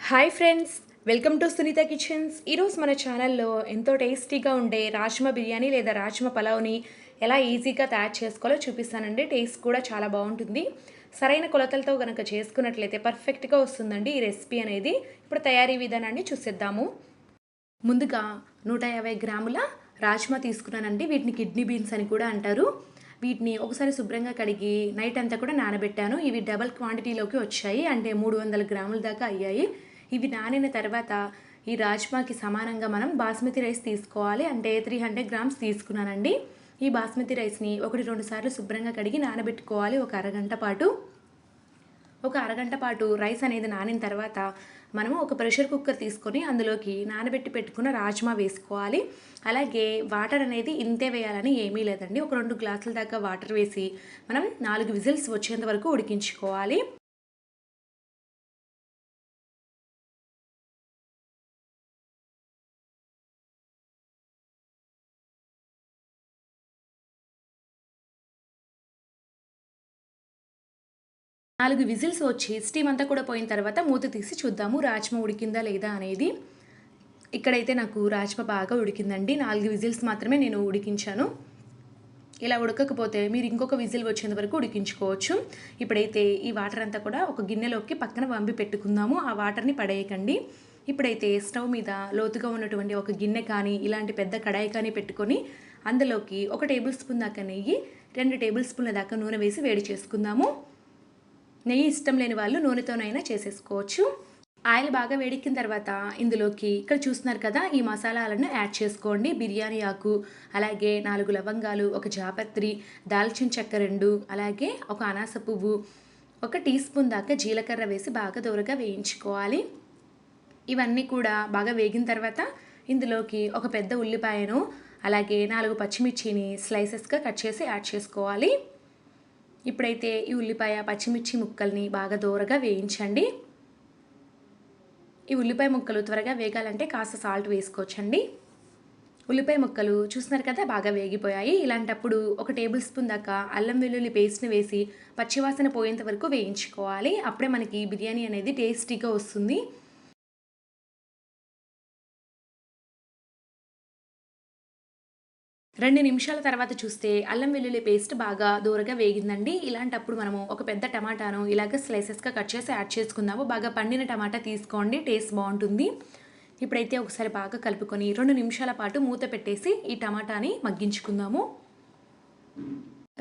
Hi friends, welcome to Sunita kitchens. ఈరోజు మన ఛానల్లో ఎంతో టేస్టీగా ఉండే రాజ్మా బిర్యానీ లేదా రాజ్మా పలావ్ని ఎలా ఈజీగా తయారు చేసుకోవాలో చూపిస్తానండి. టేస్ట్ కూడా చాలా బాగుంటుంది. సరైన కొలతలతో కనుక చేసుకున్నట్లయితే పర్ఫెక్ట్గా వస్తుందండి ఈ రెసిపీ అనేది. ఇప్పుడు తయారీ విధానాన్ని చూసేద్దాము. ముందుగా 150 గ్రాముల రాజ్మా తీసుకున్నానండి. వీటిని కిడ్నీ బీన్స్ అని కూడా అంటారు. వీటిని ఒకసారి శుభ్రంగా కడిగి నైట్ అంతా కూడా నానబెట్టాను. ఇవి డబల్ క్వాంటిటీలోకి వచ్చాయి, అంటే 300 గ్రాముల దాకా అయ్యాయి. ఇవి నానిన తర్వాత ఈ రాజ్మాకి సమానంగా మనం బాస్మతి రైస్ తీసుకోవాలి, అంటే 300 గ్రామ్స్ తీసుకున్నానండి. ఈ బాస్మతి రైస్ని 1-2 సార్లు శుభ్రంగా కడిగి నానబెట్టుకోవాలి ఒక అరగంట పాటు రైస్ అనేది నానిన తర్వాత మనము ఒక ప్రెషర్ కుక్కర్ తీసుకొని అందులోకి నానబెట్టి పెట్టుకున్న రాజ్మా వేసుకోవాలి. అలాగే వాటర్ అనేది ఇంతే వేయాలని ఏమీ లేదండి. ఒక 2 గ్లాసుల దాకా వాటర్ వేసి మనం 4 విజిల్స్ వచ్చేంత వరకు ఉడికించుకోవాలి. నాలుగు విజిల్స్ వచ్చి స్టీమ్ అంతా కూడా పోయిన తర్వాత మూత తీసి చూద్దాము రాజ్మా ఉడికిందా లేదా అనేది. ఇక్కడైతే నాకు రాజ్మా బాగా ఉడికిందండి. 4 విజిల్స్ మాత్రమే నేను ఉడికించాను. ఇలా ఉడకకపోతే మీరు ఇంకొక విజిల్ వచ్చేంత వరకు ఉడికించుకోవచ్చు. ఇప్పుడైతే ఈ వాటర్ అంతా కూడా ఒక గిన్నెలోకి పక్కన వంపి పెట్టుకుందాము. ఆ వాటర్ని పడేయకండి. ఇప్పుడైతే స్టవ్ మీద లోతుగా ఉన్నటువంటి ఒక గిన్నె కానీ ఇలాంటి పెద్ద కడాయి కానీ పెట్టుకొని అందులోకి 1 టేబుల్ స్పూన్ దాకా నెయ్యి, 2 టేబుల్ స్పూన్ల దాకా నూనె వేసి వేడి చేసుకుందాము. నెయ్యి ఇష్టం లేని వాళ్ళు నూనెతోనైనా చేసేసుకోవచ్చు. ఆయిల్ బాగా వేడెక్కిన తర్వాత ఇందులోకి ఇక్కడ చూస్తున్నారు కదా, ఈ మసాలాలను యాడ్ చేసుకోండి. బిర్యానీ ఆకు, అలాగే 4 లవంగాలు, 1 జాపత్రి, దాల్చిన చెక్క 2, అలాగే 1 అనాస పువ్వు, 1 టీ స్పూన్ దాకా జీలకర్ర వేసి బాగా దోరగా వేయించుకోవాలి. ఇవన్నీ కూడా బాగా వేగిన తర్వాత ఇందులోకి ఒక పెద్ద ఉల్లిపాయను, అలాగే 4 పచ్చిమిర్చిని స్లైసెస్గా కట్ చేసి యాడ్ చేసుకోవాలి. ఇప్పుడైతే ఈ ఉల్లిపాయ పచ్చిమిర్చి ముక్కల్ని బాగా దోరగా వేయించండి. ఈ ఉల్లిపాయ ముక్కలు త్వరగా వేగాలంటే కాస్త సాల్ట్ వేసుకోవచ్చండి. ఉల్లిపాయ ముక్కలు చూస్తున్నారు కదా బాగా వేగిపోయాయి. ఇలాంటప్పుడు 1 టేబుల్ స్పూన్ దాకా అల్లం వెల్లుల్లి పేస్ట్ని వేసి పచ్చివాసన పోయేంత వరకు వేయించుకోవాలి. అప్పుడే మనకి బిర్యానీ అనేది టేస్టీగా వస్తుంది. 2 నిమిషాల తర్వాత చూస్తే అల్లం వెల్లుల్లి పేస్ట్ బాగా దూరగా వేగిందండి. ఇలాంటప్పుడు మనము ఒక పెద్ద టమాటాను ఇలాగ స్లైసెస్గా కట్ చేసి యాడ్ చేసుకుందాము. బాగా పండిన టమాటా తీసుకోండి, టేస్ట్ బాగుంటుంది. ఇప్పుడైతే ఒకసారి బాగా కలుపుకొని 2 నిమిషాల పాటు మూత పెట్టేసి ఈ టమాటాని మగ్గించుకుందాము.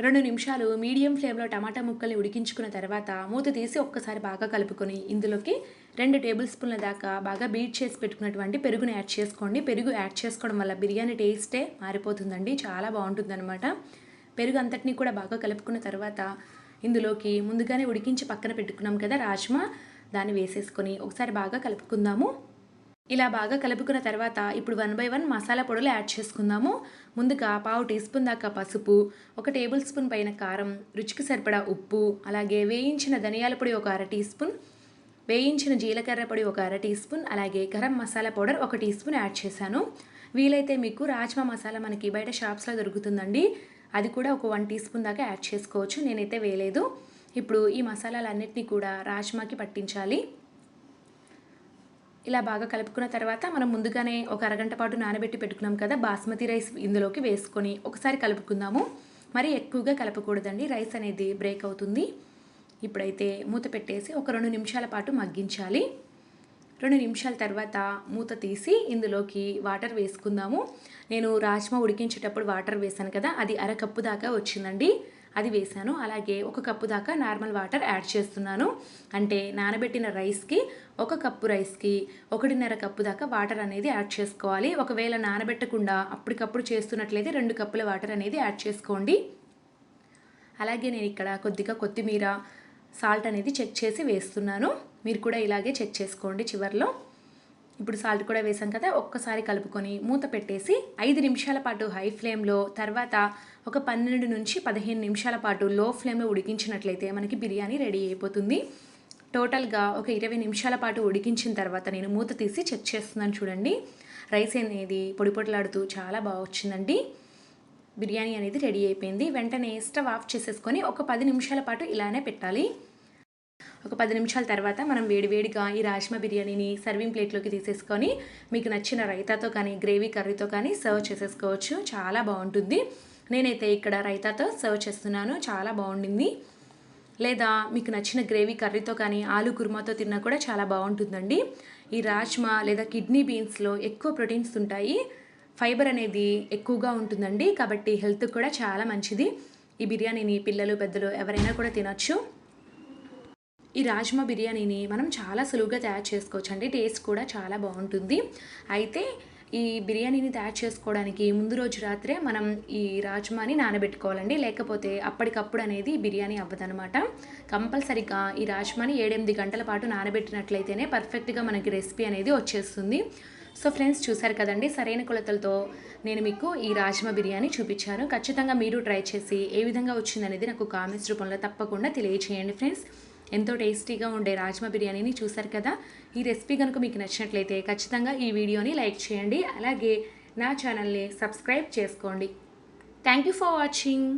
2 నిమిషాలు మీడియం ఫ్లేమ్లో టమాటా ముక్కల్ని ఉడికించుకున్న తర్వాత మూత తీసి ఒక్కసారి బాగా కలుపుకొని ఇందులోకి 2 టేబుల్ స్పూన్ల దాకా బాగా బీట్ చేసి పెట్టుకున్నటువంటి పెరుగుని యాడ్ చేసుకోండి. పెరుగు యాడ్ చేసుకోవడం వల్ల బిర్యానీ టేస్టే మారిపోతుందండి, చాలా బాగుంటుందన్నమాట. పెరుగు అంతటినీ కూడా బాగా కలుపుకున్న తర్వాత ఇందులోకి ముందుగానే ఉడికించి పక్కన పెట్టుకున్నాం కదా రాజ్మా, దాన్ని వేసేసుకొని ఒకసారి బాగా కలుపుకుందాము. ఇలా బాగా కలుపుకున్న తర్వాత ఇప్పుడు 1 బై 1 మసాలా పొడులు యాడ్ చేసుకుందాము. ముందుగా 1/2 టీ స్పూన్ దాకా పసుపు, 1 టేబుల్ స్పూన్ పైన కారం, రుచికి సరిపడా ఉప్పు, అలాగే వేయించిన ధనియాల పొడి 1 అర టీ స్పూన్, వేయించిన జీలకర్ర పొడి 1 అర టీ స్పూన్, అలాగే garam masala powder 1 teaspoon add చేశాను. వీలైతే మీకు రాజ్మా మసాలా మనకి బయట షాప్స్లో దొరుకుతుందండి, అది కూడా ఒక 1 టీ స్పూన్ దాకా యాడ్ చేసుకోవచ్చు. నేనైతే వేయలేదు. ఇప్పుడు ఈ మసాలాలన్నింటినీ కూడా రాజ్మాకి పట్టించాలి. ఇలా బాగా కలుపుకున్న తర్వాత మనం ముందుగానే ఒక అరగంట పాటు నానబెట్టి పెట్టుకున్నాం కదా బాస్మతి రైస్, ఇందులోకి వేసుకొని ఒకసారి కలుపుకుందాము. మరి ఎక్కువగా కలపకూడదండి, రైస్ అనేది బ్రేక్ అవుతుంది. ఇప్పుడైతే మూత పెట్టేసి ఒక 2 నిమిషాల పాటు మగ్గించాలి. 2 నిమిషాల తర్వాత మూత తీసి ఇందులోకి వాటర్ వేసుకుందాము. నేను రాజ్మా ఉడికించేటప్పుడు వాటర్ వేసాను కదా, అది 1/2 కప్పు దాకా వచ్చిందండి, అది వేసాను. అలాగే 1 కప్పు దాకా నార్మల్ వాటర్ యాడ్ చేస్తున్నాను. అంటే నానబెట్టిన రైస్కి 1 కప్పు రైస్కి 1.5 కప్పు దాకా వాటర్ అనేది యాడ్ చేసుకోవాలి. ఒకవేళ నానబెట్టకుండా అప్పటికప్పుడు చేస్తున్నట్లయితే 2 కప్పుల వాటర్ అనేది యాడ్ చేసుకోండి. అలాగే నేను ఇక్కడ కొద్దిగా కొత్తిమీర, సాల్ట్ అనేది చెక్ చేసి వేస్తున్నాను. మీరు కూడా ఇలాగే చెక్ చేసుకోండి చివర్లో. ఇప్పుడు సాల్ట్ కూడా వేసాం కదా, ఒక్కసారి కలుపుకొని మూత పెట్టేసి 5 నిమిషాల పాటు హై ఫ్లేమ్లో, తర్వాత ఒక 12 నుంచి 15 నిమిషాల పాటు లో ఫ్లేమ్లో ఉడికించినట్లయితే మనకి బిర్యానీ రెడీ అయిపోతుంది. టోటల్గా ఒక 20 నిమిషాల పాటు ఉడికించిన తర్వాత నేను మూత తీసి చెక్ చేస్తున్నాను. చూడండి, రైస్ అనేది పొడి పొడిలాడుతూ చాలా బాగా వచ్చిందండి. బిర్యానీ అనేది రెడీ అయిపోయింది. వెంటనే స్టవ్ ఆఫ్ చేసేసుకొని ఒక 10 నిమిషాల పాటు ఇలానే పెట్టాలి. ఒక 10 నిమిషాల తర్వాత మనం వేడివేడిగా ఈ రాజ్మా బిర్యానీని సర్వింగ్ ప్లేట్లోకి తీసేసుకొని మీకు నచ్చిన రైతాతో కానీ గ్రేవీ కర్రీతో కానీ సర్వ్ చేసేసుకోవచ్చు. చాలా బాగుంటుంది. నేనైతే ఇక్కడ రైతాతో సర్వ్ చేస్తున్నాను. చాలా బాగుండింది. లేదా మీకు నచ్చిన గ్రేవీ కర్రీతో కానీ ఆలు కుర్మాతో తిన్నా కూడా చాలా బాగుంటుందండి. ఈ రాజ్మా లేదా కిడ్నీ బీన్స్లో ఎక్కువ ప్రోటీన్స్ ఉంటాయి. ఫైబర్ అనేది ఎక్కువగా ఉంటుందండి. కాబట్టి హెల్త్కి కూడా చాలా మంచిది. ఈ బిర్యానీని పిల్లలు పెద్దలు ఎవరైనా కూడా తినచ్చు. ఈ రాజ్మా బిర్యానీని మనం చాలా సులువుగా తయారు చేసుకోవచ్చు అండి. టేస్ట్ కూడా చాలా బాగుంటుంది. అయితే ఈ బిర్యానీని తయారు చేసుకోవడానికి ముందు రోజు రాత్రే మనం ఈ రాజ్మాని నానబెట్టుకోవాలండి. లేకపోతే అప్పటికప్పుడు అనేది బిర్యానీ అవ్వదనమాట. కంపల్సరీగా ఈ రాజ్మాని 7-8 గంటల పాటు నానబెట్టినట్లయితేనే పర్ఫెక్ట్గా మనకి రెసిపీ అనేది వచ్చేస్తుంది. సో ఫ్రెండ్స్, చూసారు కదండి, సరైన కొలతలతో నేను మీకు ఈ రాజ్మా బిర్యానీ చూపించాను. ఖచ్చితంగా మీరు ట్రై చేసి ఏ విధంగా వచ్చిందనేది నాకు కామెంట్స్ రూపంలో తప్పకుండా తెలియచేయండి ఫ్రెండ్స్. ఎంతో టేస్టీగా ఉండే రాజ్మా బిర్యానీని చూసారు కదా. ఈ రెసిపీ కనుక మీకు నచ్చినట్లయితే ఖచ్చితంగా ఈ వీడియోని లైక్ చేయండి. అలాగే నా ఛానల్ని సబ్స్క్రైబ్ చేసుకోండి. Thank you for watching.